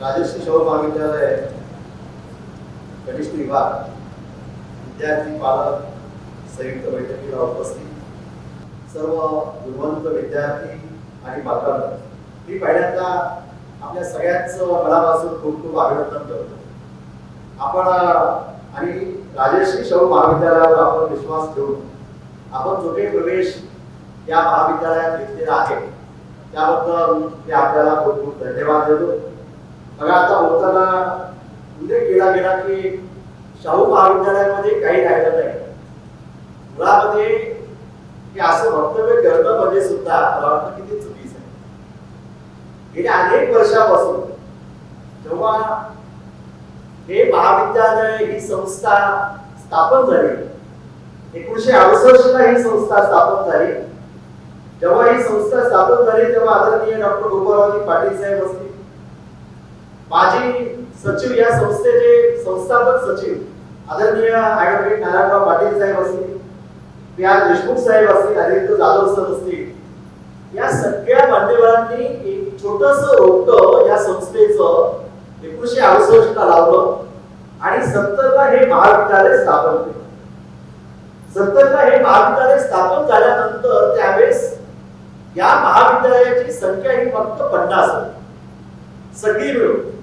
राजश्री शाहू महाविद्यालय कनिष्ठ विभाग विद्यार्थी पालक संयुक्त बैठकीला उपस्थित सर्व गुणवंत विद्यार्थी आणि पालकांना मी पहिल्यांदा आपल्या सगळ्यांचं मनापासून खूप खूप अभिनंदन करतो. आपण आणि राजश्री शाहू महाविद्यालयावर आपण विश्वास ठेवून आपण जो काही प्रवेश या महाविद्यालयात घेतलेला आहे त्याबद्दल मी आपल्याला खूप खूप धन्यवाद देतो. बघा, आता बोलताना उल्लेख केला गेला की शाहू महाविद्यालयामध्ये काही राहिलं नाही. मुळामध्ये की असं वक्तव्य करणं म्हणजे सुद्धा मला वाटतं किती चुकीचं आहे. गेल्या अनेक वर्षापासून जेव्हा हे महाविद्यालय ही संस्था स्थापन झाली, 1968 ला ही संस्था स्थापन झाली. जेव्हा ही संस्था स्थापन झाली तेव्हा आदरणीय डॉक्टर गोपाळरावजी पाटील साहेब असतील, माजी सचिव या संस्थेचे संस्थापक सचिव आदरणीय ॲडव्होकेट नारायणराव पाटील साहेब असतील, पी.आर. देशमुख साहेब असतील, आदित्य जाधव सर असतील, या सगळ्या मान्यवरांनी एक छोटस रोपट या संस्थेचं 1968 ला लावलं आणि 70 ला हे महाविद्यालय स्थापन केलं. 70 ला हे महाविद्यालय स्थापन झाल्यानंतर त्यावेळेस या महाविद्यालयाची संख्या ही फक्त 50 होती. सगळी मिळून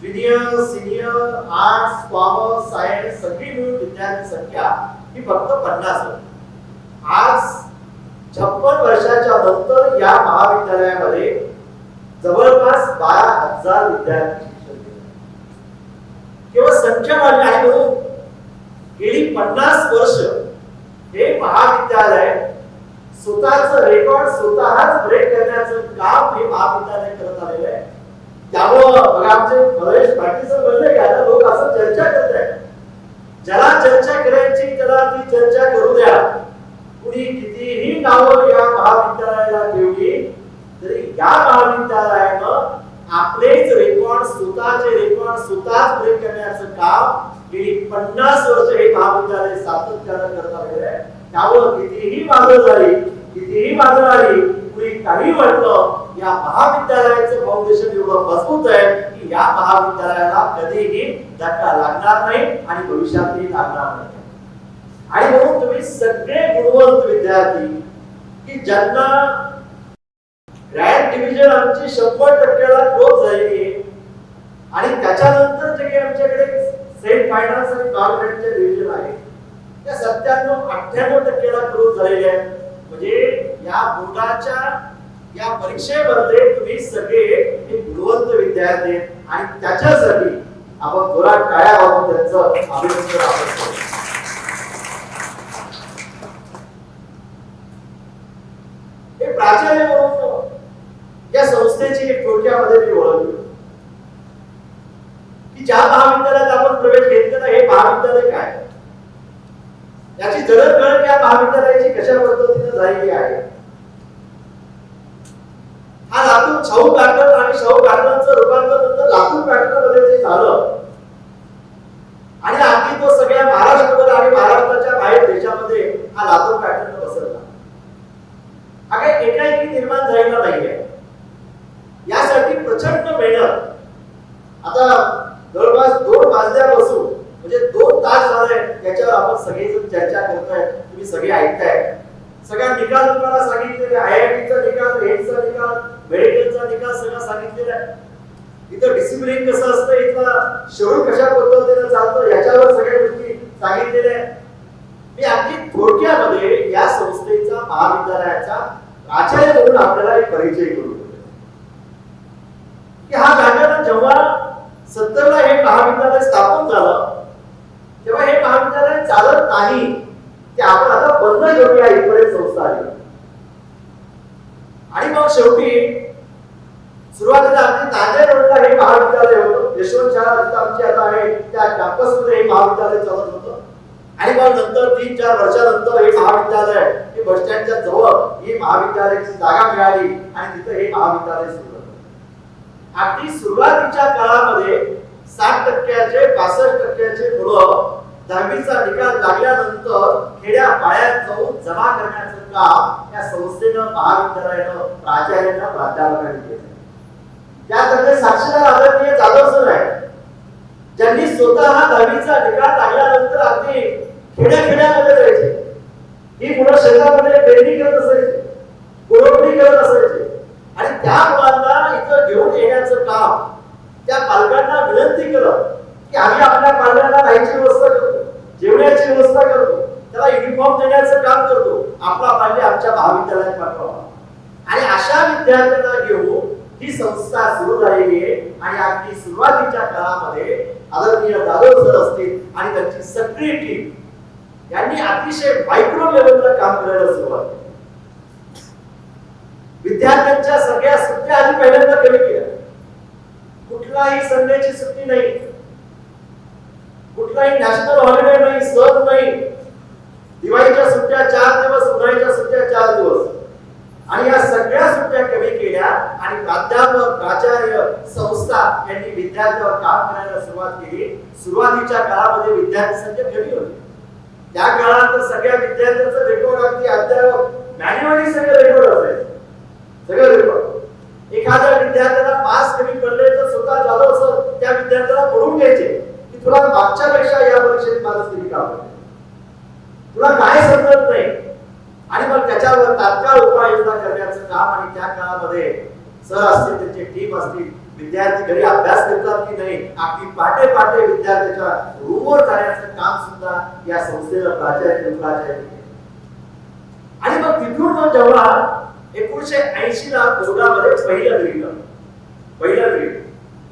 junior, senior, arts, commerce, science सगळी मिळून विद्यार्थी संख्या ही फक्त 50 होती. आज 56 वर्षाच्या नंतर या महाविद्यालयामध्ये जवळपास 12,000 विद्यार्थी शिक्षण घेतात. केवळ संख्या वाढली आहे म्हणून गेली 50 वर्ष हे महाविद्यालय स्वतःचं रेकॉर्ड स्वतःच ब्रेक करण्याचं काम हे महाविद्यालय करत आलेलं आहे. त्यामुळं बघा, आमचे महेश पाटील सर म्हणले की आता लोक असं चर्चा करत आहेत, ज्याला चर्चा करायची त्याला ती चर्चा करू द्या. कुणी कितीही नावं या महाविद्यालयाला ठेवली तरी या महाविद्यालयानं आपलेच रेकॉर्ड स्वतःच ब्रेक करण्याचं काम गेली 50 वर्ष हे महाविद्यालय सातत्यानं करत आलेलं आहे. त्यामुळं कितीही बाजू आली कुणी काही म्हटलं, या महाविद्यालयाचं फाउंडेशन एवढं मजबूत आहे की या महाविद्यालयाला कधीही धक्का लागणार नाही आणि भविष्यातही लागणार नाही. आणि म्हणून तुम्ही सगळे गुणवंत विद्यार्थी की ज्यांना ग्रँड डिव्हिजन आमची 100% क्लोज झालेली आहे आणि त्याच्यानंतर जे काही आमच्याकडे सेंट फायनान्स आणि नॉन ग्रँडचे डिव्हिजन आहे त्या 97-98% क्लोज झालेले आहेत. म्हणजे या बोर्डाच्या या परीक्षेमध्ये तुम्ही सगळे हे गुणवंत विद्यार्थी आणि त्याच्यासाठी आपण जोरात टाळ्या वाजवून त्यांचं अभिनंदन आपण करू. हे प्राचार्य म्हणून या संस्थेची एक थोडक्यामध्ये मी ओळख की ज्या महाविद्यालयात आपण प्रवेश घेतलेला हे महाविद्यालय काय, याची जडणघडण या महाविद्यालयाची कशा पद्धतीने झालेली आहे. हा लातूर शाहू पॅटर्न आणि शाहू पॅटर्नचं रूपांतर नंतर लातूर पॅटर्न मध्ये जे झालं आणि आधी तो सगळ्या महाराष्ट्रामध्ये आणि महाराष्ट्राच्या बाहेर देशामध्ये हा लातूर पॅटर्न पसरला. हा काही एकाएकी निर्माण झालेला नाहीये. यासाठी प्रचंड मेहनत आता जवळपास 2 वाजल्यापासून म्हणजे 2 तास झाले याच्यावर आपण सगळेजण चर्चा करतोय, तुम्ही सगळे ऐकताय. सगळ्या निकाल तुम्हाला सांगितलेले, IIT चा निकाल, हेडचा निकाल, मेडिकलचा निकाल सगळं सांगितलेला आहे. इथं डिसिप्लिन कसं असतं, इथं शेड्यूल कशा पद्धतीने चालतं याच्यावर सगळ्या गोष्टी सांगितलेल्या आहेत. मी अगदी थोडक्यामध्ये या संस्थेचा महाविद्यालयाचा प्राचार्य म्हणून आपल्याला एक परिचय करून की हा घटना जेव्हा 70 ला हे महाविद्यालय स्थापन झालं तेव्हा हे महाविद्यालय चालत नाही की आपण आता बंद करूया इथपर्यंत संस्था आली. आणि मग शेवटी सुरुवातीला आमची नांदेड रोडला हे महाविद्यालय होतं, यशवंत शाळा जिथं आमची आता आहे त्या कॅम्पसमध्ये हे महाविद्यालय चालत होतं. आणि मग नंतर 3-4 वर्षानंतर हे महाविद्यालय हे बस स्टँडच्या जवळ ही महाविद्यालयाची जागा मिळाली आणि तिथं हे महाविद्यालय सुरू झालं. अगदी सुरुवातीच्या काळामध्ये 60% 65% मुलं 10वीचा निकाल लागल्यानंतर खेड्या पाड्यात जाऊन जमा करण्याचं काम या संस्थेनं महाविद्यालयानं प्राचार्यांना प्राध्यापकांनी केलं. त्यामध्ये साक्षीदार आदरणीय जाधव सर आहे, ज्यांनी स्वतः 10वीचा निकाल लागल्यानंतर अगदी खेड्याखेड्यामध्ये जायचे, ही मुलं शेतामध्ये पेरणी करत असायची, कोळपणी करत असायचे आणि त्या मुलांना इथं घेऊन येण्याचं काम त्या पालकांना विनंती करत की आम्ही आपल्या पालकांना राहायची व्यवस्था करतो, जेवणाची व्यवस्था करतो, त्याला युनिफॉर्म देण्याचं काम करतो, आपला पाल्य आमच्या महाविद्यालयात पाठवा. आणि अशा विद्यार्थ्यांना घेऊन ही संस्था सुरू झालेली आहे आणि अगदी सुरुवातीच्या काळामध्ये आदरणीय जाधव सर असतील आणि त्यांची सगळी टीम यांनी अतिशय मायक्रो लेवलला काम करायला सुरुवात केली. विद्यार्थ्यांच्या सगळ्या सुट्ट्या आधी पहिल्यांदा कमी केल्या. कुठलाही संडेची सुट्टी नाही, कुठलाही नॅशनल हॉलिडे नाही, सण नाही. दिवाळीच्या सुट्ट्या 4 दिवस, उन्हाळ्याच्या सुट्ट्या 4 दिवस आणि या सगळ्या सुट्ट्या कमी केल्या आणि प्राध्यापक, प्राचार्य, संस्था यांनी विद्यार्थ्यांवर काम करायला सुरुवात केली. सुरुवातीच्या काळामध्ये विद्यार्थी संख्या कमी होती. त्या काळात सगळ्या विद्यार्थ्यांचं रेकॉर्ड अगदी अद्याप मॅन्युअली सगळं रेकॉर्ड असायचं, सगळं रेकॉर्ड. एखाद्या विद्यार्थ्याला पास कमी पडले तर स्वतः जाधव सर त्या विद्यार्थ्याला बोलून घ्यायचे की तुला मागच्या पेक्षा या परीक्षेत पास कमी का पडले, तुला काय समजत नाही, आणि मग त्याच्यावर तात्काळ उपाययोजना करण्याचं काम. आणि त्या काळामध्ये सर असतील, त्यांची टीम असतील, विद्यार्थी घरी अभ्यास करतात की नाही, अगदी पाटे पाटे विद्यार्थ्याच्या रूमवर जाण्याचं काम सुद्धा या संस्थेला प्राचार्य. आणि मग तिथून मग जेव्हा 1980 ला बोर्डामध्ये पहिलं ग्रेड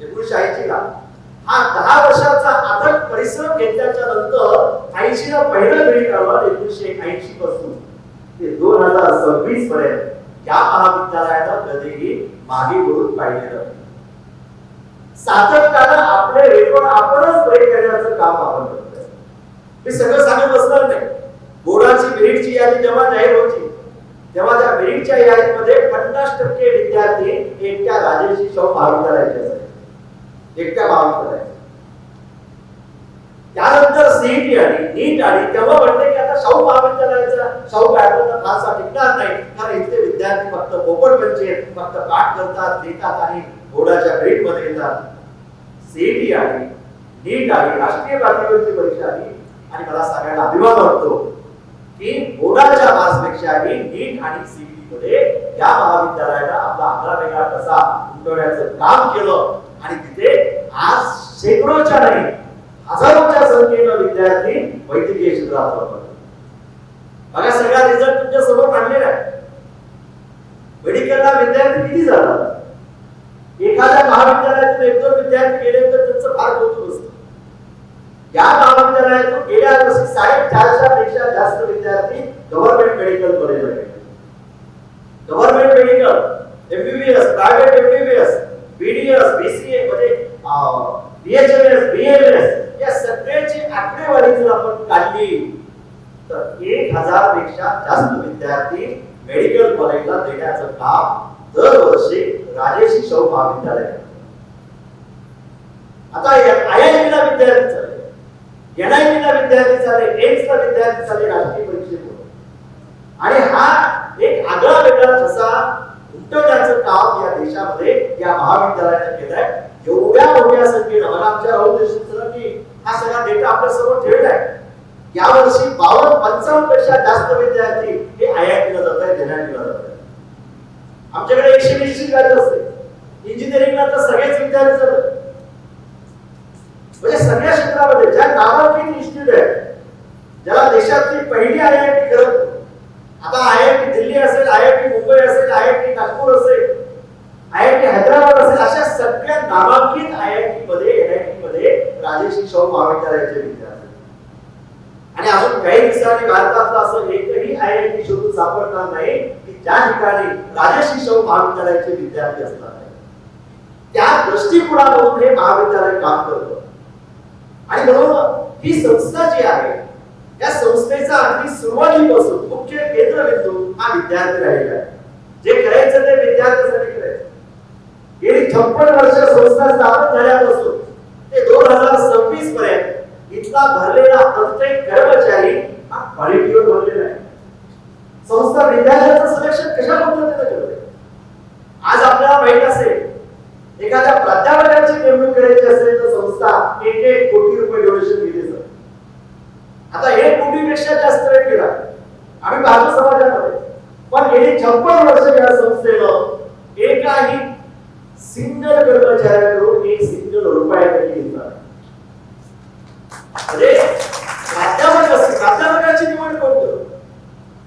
1980 ला हा 10 वर्षाचा अथक परिश्रम घेतल्याच्या नंतर 80 ला पहिलं ग्रेड आलं. 1980 पासून ते 2026 पर्यंत या महाविद्यालयानं कधीही मागे वळून पाहिलेलं नाही. सातत्यानं आपले रेकॉर्ड आपणच ब्रेक करण्याचं काम आपण करतोय. मी सगळं सांगत बसणार नाही. बोर्डाची मेरिटची यादी जेव्हा जाहीर होती तेव्हा त्या मेरिटच्या यादीमध्ये 50% विद्यार्थी एकट्या राजर्षी शाहू महाविद्यालयाचे असायचे, एकट्या महाविद्यालयाचे. त्यानंतर सीईटी आली, नीट आली, तेव्हा म्हणते की आता शाहू महाविद्यालयाचा शाहू पॅटर्न फारसा टिकणार नाही, कारण इथले विद्यार्थी फक्त पोपटपंची आहेत, फक्त पाठ करतात, लिहितात आणि बोर्डाच्या ग्रेड मध्ये येतात. सीईटी आली, नीट आली, राष्ट्रीय पातळीवरची परीक्षा आली आणि मला सगळ्यांना अभिमान वाटतो की बोर्डाच्या मार्क्सपेक्षा नीट आणि सीईटी मध्ये या महाविद्यालयाला आपला आगळा वेगळा कसा उमटवण्याचं काम केलं आणि तिथे आज शेकडोच्या नाही हजारोच्या संख्येनं विद्यार्थी वैद्यकीय क्षेत्रात वापरतात. बघा सगळा रिझल्ट तुमच्या समोर मांडलेला आहे. मेडिकलला विद्यार्थी किती जातात? एखाद्या महाविद्यालयातून 1-2 विद्यार्थी गेले तर त्यांचं फार कौतुक असतं. या महाविद्यालयातून गेल्या वर्षी 450 पेक्षा जास्त विद्यार्थी गव्हर्नमेंट मेडिकल कॉलेजला गेले. Government medical, MBBS, private MBBS, BDS, BCA मध्ये बीएचएमएस, बीएमएस या सगळ्याची आकडेवारी जर आपण काढली तर 1000 पेक्षा जास्त विद्यार्थी मेडिकल कॉलेजला देण्याचं काम दरवर्षी राजर्षी शाहू महाविद्यालय. आता आयआयटीला विद्यार्थी चालले, एनआयटीला विद्यार्थी चालले, एम्सला विद्यार्थी चालले राष्ट्रीय परीक्षेत. आणि हा एक आगळा वेगळा ठसा उमटवण्याचं काम या देशामध्ये या महाविद्यालयाने केलंय. एवढ्या मोठ्या संख्येनं मला आमच्या राहुल देशमुख सरांनी हा सगळा डेटा आपल्या समोर ठेवलाय. यावर्षी 52-55 पेक्षा जास्त विद्यार्थी हे आयआयटीला जात आहेत, एनआयटीला जात आहेत. आमच्याकडे 120 बॅच असते. इंजिनिअरिंगला तर सगळेच विद्यार्थी जातात. म्हणजे सगळ्या क्षेत्रामध्ये ज्या नामांकित इन्स्टिट्यूट आहेत, ज्याला देशातली पहिली आयआयटी करत, आता आयआयटी दिल्ली असेल, आयआयटी मुंबई असेल, आयआयटी नागपूर असेल, आयआयटी हैदराबाद असेल, अशा सगळ्या नामांकित आयआयटी मध्ये एनआयटी मध्ये राजर्षी शाहू महाविद्यालयाचे विद्यार्थी. आणि अजून काही दिवसांनी भारतातलं असं एकही आयआयटी शोधून सापडणार नाही की ज्या ठिकाणी राजर्षी शाहू महाविद्यालयाचे विद्यार्थी असणार नाही. त्या दृष्टिकोनातून हे महाविद्यालय काम करतं. आणि म्हणून ही संस्था जी आहे या संस्थेचा अगदी सुरुवातीपासून मुख्य केंद्रबिंदू हा विद्यार्थी राहिला आहे. जे करायचं ते विद्यार्थ्यांसाठी करायचं. गेली 56 वर्ष संस्था स्थापन झाल्यापासून ते 2026 पर्यंत इथला भरलेला प्रत्येक कर्मचारी हा क्वालिटीवर भरलेला आहे. संस्था विद्यार्थ्यांचं सिलेक्शन कशा पद्धतीने करते? आज आपल्याला माहित असेल एखाद्या 56 वर्ष या संस्थेनं एकाही सिंगल कर्मचाऱ्याकडून एक सिंगल रुपया तरी घेतला नाही. म्हणजे प्राध्यापकाची निवड कोण करतो?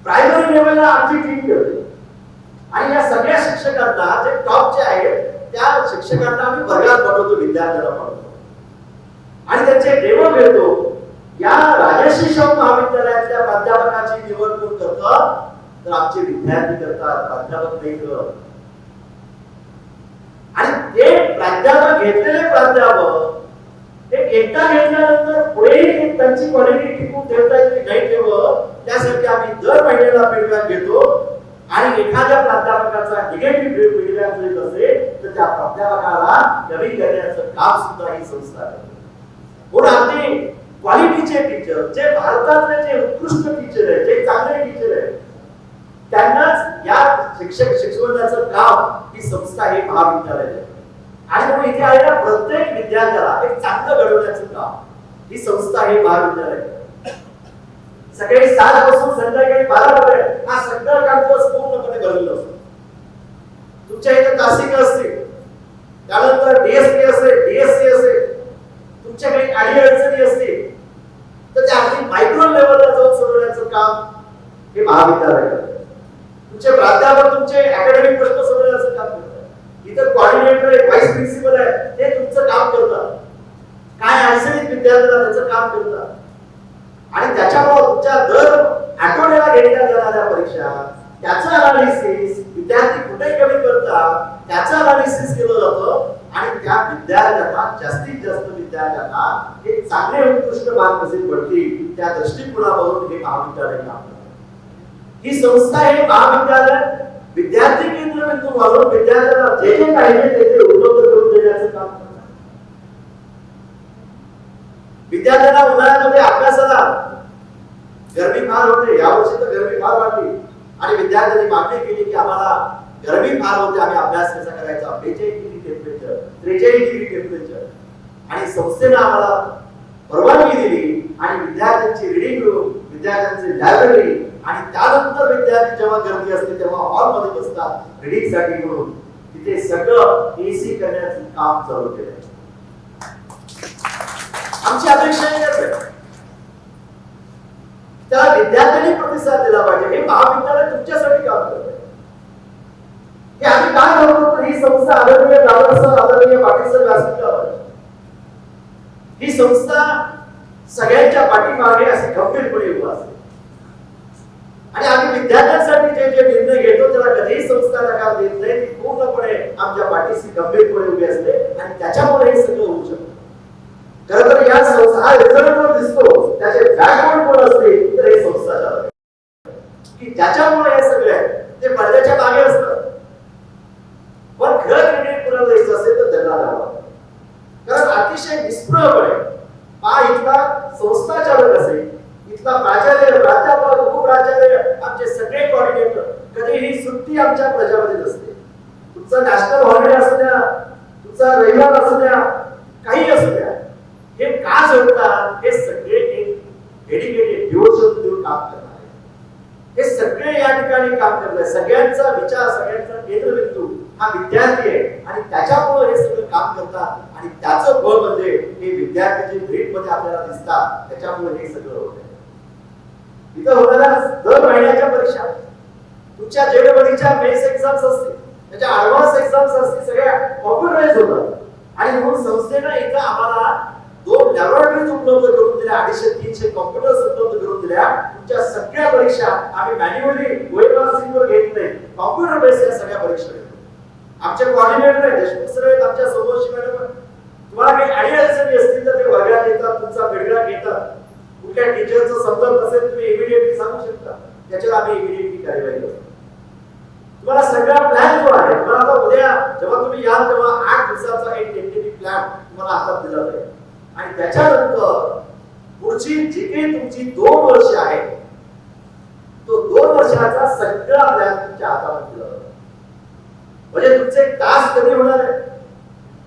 प्रायमरी लेवलला आमची टीम करते आणि या सगळ्या शिक्षकांना जे टॉपचे आहेत त्या शिक्षकांना आम्ही वर्गात पाठवतो, विद्यार्थ्यांना पाठवतो आणि त्यांचे डेमो घेतो. या राजर्षी शाहू महाविद्यालयातल्या प्राध्यापकाची निवड कोण करतं? तर आमचे विद्यार्थी करतात, प्राध्यापक नाही करत. आणि ते प्राध्यापक घेतलेले प्राध्यापक ते एकदा घेतल्यानंतर पुढेही त्यांची क्वालिटी टिकून ठेवता येते नाही ठेवत, त्यासाठी आम्ही दर महिन्याला फीडबॅक घेतो आणि एखाद्या प्राध्यापकाचा निगेटिव्ह फीडबॅक जरी असेल तर त्या प्राध्यापकाला कमी करण्याचं काम सुद्धा ही संस्था करते. म्हणून आमचे क्वालिटीचे टीचर, जे भारतातले जे उत्कृष्ट टीचर आहेत, जे चांगले टीचर आहेत, त्यांनाच या शिक्षणाचं काम ही संस्था हे महाविद्यालय आहे. आणि म्हणून इथे आलेल्या प्रत्येक विद्यार्थ्याला एक चांगलं घडवण्याचं काम ही संस्था हे महाविद्यालय आहे. सकाळी 7 पासून संध्याकाळी 12 पर्यंत हा सगळा कॅम्पस पूर्णपणे भरलेला असतो. तुमच्या इथे तासिका असतील, त्यानंतर डीएसपी असेल, डीएससी असेल, तुमच्या काही अडचणी असतील तर त्या अगदी मायक्रो लेवलला जाऊन सोडवण्याचं काम हे महाविद्यालय करते. तुमचे प्राध्यापक तुमचे अकॅडमिक प्रश्न सोडवण्याचं काम करतात. इथं कोऑर्डिनेटर आहे, व्हाईस प्रिन्सिपल आहे, ते तुमचं काम करतात. काय अडचणीत विद्यार्थ्यांना त्याचं काम करतात. आणि त्याच्यामुळे तुमच्या दर आठवड्याला घेतल्या जाणाऱ्या परीक्षा, त्याचं अनालिसिस, विद्यार्थी कुठे कमी करतात त्याचं अनालिसिस केलं जातं आणि त्या विद्यार्थ्यांना जास्तीत जास्त विद्यार्थ्यांना हे चांगले उत्कृष्ट मार्क कसे पडतील त्या दृष्टिकोनावरून हे महाविद्यालय काम करतात. ही संस्था हे महाविद्यालय विद्यार्थी केंद्रबिंदू म्हणून विद्यार्थ्यांना जे जे पाहिजे ते उपलब्ध करून देण्याचं काम करतात. विद्यार्थ्यांना उन्हाळ्यामध्ये अभ्यासाला गरमी फार होते, यावर्षी तर गरमी फार वाढली आणि विद्यार्थ्यांनी मागणी केली की आम्हाला गरमी फार होते, आम्ही अभ्यास कसा करायचा, 42 डिग्री टेम्परेचर, 43 डिग्री टेम्परेचर, आणि संस्थेने आम्हाला परवानगी दिली आणि विद्यार्थ्यांची रीडिंग रूम, विद्यार्थ्यांची लायब्ररी आणि त्यानंतर विद्यार्थी जेव्हा गर्दी असते तेव्हा हॉलमध्ये बसतात रीडिंग साठी म्हणून, तिथे सगळं एसी करण्याचं काम चालू केलं. आमची अपेक्षा आहे त्या विद्यार्थ्यांनी प्रतिसाद दिला पाहिजे. हे महाविद्यालय तुमच्यासाठी काम करत आहे. हे आम्ही काय करतो, ही संस्था आदरणीय दादा सर, आदरणीय पाटील सर व्यासपीठावर, ही संस्था सगळ्यांच्या पाठीमागे असे गंभीरपणे उभा असते आणि आम्ही विद्यार्थ्यांसाठी जे जे निर्णय घेतो त्याला कधीही संस्था नकार देत नाही. ती पूर्णपणे आमच्या पाठीशी गंभीरपणे उभी असते आणि त्याच्यामुळे हे सगळं होऊ शकतं. खरं तर या संस्था रिझल्ट दिसतो, त्याचे बॅकग्राऊंड कोण असते तर हे संस्था चालवते की ज्याच्यामुळे हे सगळे ते पडद्याच्या मागे असतात. पण खरं क्रेडिट कुणाला द्यायचं असेल तर त्यांना द्यावं. कारण अतिशय निष्प्रभपणे इथला संस्था चालक असेल, इथला प्राचार्य, प्राध्यापक, उपप्राचार्य, आमचे सगळे कोऑर्डिनेटर, कधीही सुट्टी आमच्या प्रजामध्ये नसते. तुमचा नॅशनल हॉलिडे असू द्या, तुमचा रविवार असू द्या, काही असू द्या, हे का जोडतात, हे सगळे एक डेडिकेटेड डिवोशन देऊन काम करणार आहे. हे सगळे या ठिकाणी काम करतात. सगळ्यांचा विचार, सगळ्यांचा केंद्रबिंदू हा विद्यार्थी आहे आणि त्याच्यामुळे हे सगळं काम करतात आणि त्याचं फळ म्हणजे हे विद्यार्थी जे ग्रेड मध्ये आपल्याला दिसतात त्याच्यामुळे हे सगळं होत आहे. इथं होणाऱ्या दर महिन्याच्या परीक्षा, तुमच्या जेडबडीच्या मेन्स एक्झाम्स असतील, त्याच्या ऍडव्हान्स एक्झाम्स असतील, सगळ्या कॉम्प्युटराइज होतात. आणि म्हणून संस्थेनं इथं आम्हाला 2 लॅबोरेटरीज उपलब्ध करून दिल्या, 250-300 कॉम्प्युटर्स उपलब्ध करून दिल्या. तुमच्या सगळ्या परीक्षा आम्ही मॅन्युअली वेबवर घेत नाही, कॉम्प्युटर बेस या सगळ्या परीक्षा घेतो. आमचे कोऑर्डिनेटर आहे, देशमुख सर आहेत, आमच्या समोरची मॅडम. तुम्हाला काही अडचणी असतील तर ते वर्गात येतात, तुमचा फीडबॅक घेतात. कुठल्या टीचरचं समजत नसेल तुम्ही इमिडिएटली सांगू शकता, त्याच्यावर आम्ही इमिडिएटली कार्यवाही करतो. तुम्हाला सगळा प्लॅन जो आहे, तुम्हाला आता उद्या जेव्हा तुम्ही याल तेव्हा 8 दिवसाचा एक टेंटेटिव्ह प्लॅन तुम्हाला हातात दिला जाईल आणि त्याच्यानंतर पुढची जी काही तुमची 2 वर्ष आहे तो 2 वर्षाचा सगळा प्लॅन तुमच्या हातामध्ये दिला जाईल. म्हणजे तुमचे तास कधी होणार आहे,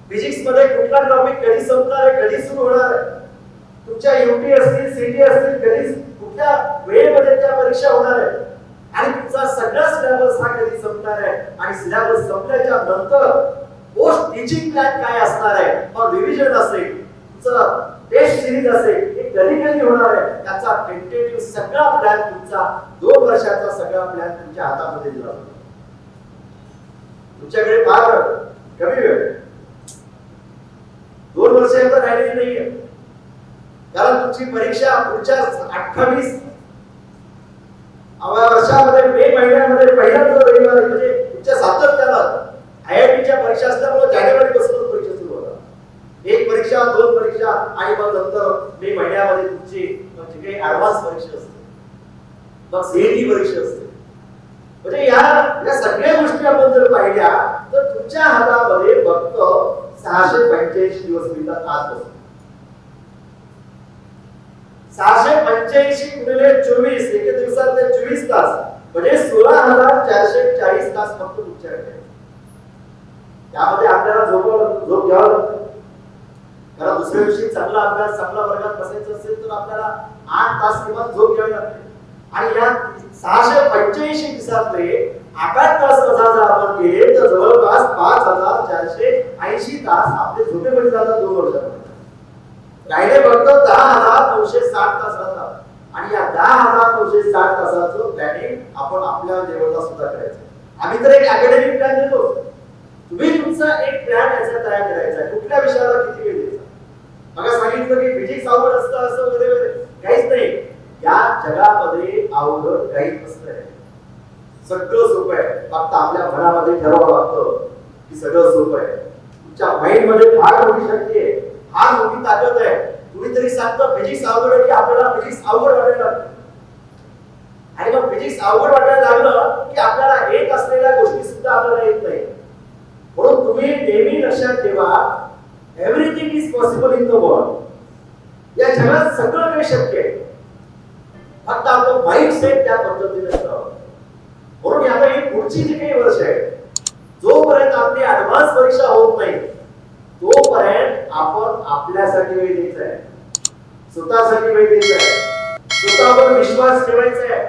फिजिक्स मध्ये कुठला टॉपिक कधी संपणार आहे, कधी सुरू होणार आहे, तुमच्या यूटी असतील, सीटी असतील, कधी कुठल्या वेळेमध्ये त्या परीक्षा होणार आहे, आणि तुमचा सगळा सिलेबस हा कधी संपणार आहे आणि सिलेबस संपल्याच्या नंतर पोस्ट टीचिंग प्लॅन काय असणार आहे, मग रिव्हिजन असेल, तुमचं टेस्ट सिरीज असेल, हे कधी कधी होणार आहे, त्याचा टेंटेटिव्ह सगळा प्लॅन तुमचा 2 वर्षाचा सगळा प्लॅन तुमच्या हातामध्ये दिला जातो. तुमच्याकडे फार कमी वेळ, 2 वर्ष तर राहिलेली नाहीये, कारण तुमची परीक्षा पुढच्या 28 वर्षामध्ये मे महिन्यामध्ये पहिला जो रविवार म्हणजे तुमच्या सातत्यानं IIT च्या परीक्षा असल्यामुळे जानेवारी पासून परीक्षा सुरू होतात. 1 परीक्षा, 2 परीक्षा आणि मग नंतर मे महिन्यामध्ये तुमची म्हणजे काही ऍडव्हान्स परीक्षा असते, मग CET परीक्षा असते. म्हणजे या सगळ्या गोष्टी आपण जर पाहिल्या तर तुमच्या हातामध्ये फक्त 685 दिवस मिळतात आजपासून. 685 गुणिले 24 एका दिवसातले 24 तास म्हणजे 16,440 तास फक्त तुमच्याकडे आहे. त्यामध्ये आपल्याला झोप घ्यावं लागतं, कारण दुसऱ्या दिवशी चांगला अभ्यास चांगला वर्गात बसायचं असेल तर आपल्याला 8 तास किमान झोप घ्यावी लागते. आणि या 685 दिवसातले 8 तास वजा जर आपण केले तर जवळपास 5,480 तास आपले झोपेमध्ये जातात 2 वर्षामध्ये. राहिले फक्त 10,960 तास राहतात. आणि या 10,960 तासाचं प्लॅनिंग आपण आपल्या लेवलला सुद्धा करायचं. आम्ही तर एक अकॅडमिक प्लॅन देतो, तुम्ही तुमचा एक प्लॅन याचा तयार करायचा आहे. कुठल्या विषयाला किती वेळ द्यायचा. मला सांगितलं की फिजिक्स अवघड असतं असं वगैरे वगैरे, काहीच नाही. या जगामध्ये अवघड काहीच नसतंय, सगळं सोपं आहे. फक्त आपल्या मनामध्ये ठरवावं लागतं की सगळं सोपं आहे. तुमच्या माइंड मध्ये फार मोठी शक्ती आहे, फार मोठी ताकद आहे. कुणीतरी सांगतं फिजिक्स अवघड आहे की आपल्याला फिजिक्स अवघड वाटायला लागतं. आणि मग फिजिक्स अवघड वाटायला लागलं की आपल्याला येत असलेल्या गोष्टी सुद्धा आपल्याला येत नाही. म्हणून तुम्ही नेहमी लक्षात ठेवा, everything is possible in the world. या जगात सगळं काही शक्य आहे, फक्त आपलं माइंड सेट त्या पद्धतीने असावं. म्हणून आता ही पुढची जी काही वर्ष आहे, जोपर्यंत आपली ऍडव्हान्स परीक्षा होत नाही तोपर्यंत आपण आपल्यासाठी वेळ द्यायचा आहे, स्वतःसाठी वेळ द्यायचा आहे, स्वतःवर विश्वास ठेवायचा आहे.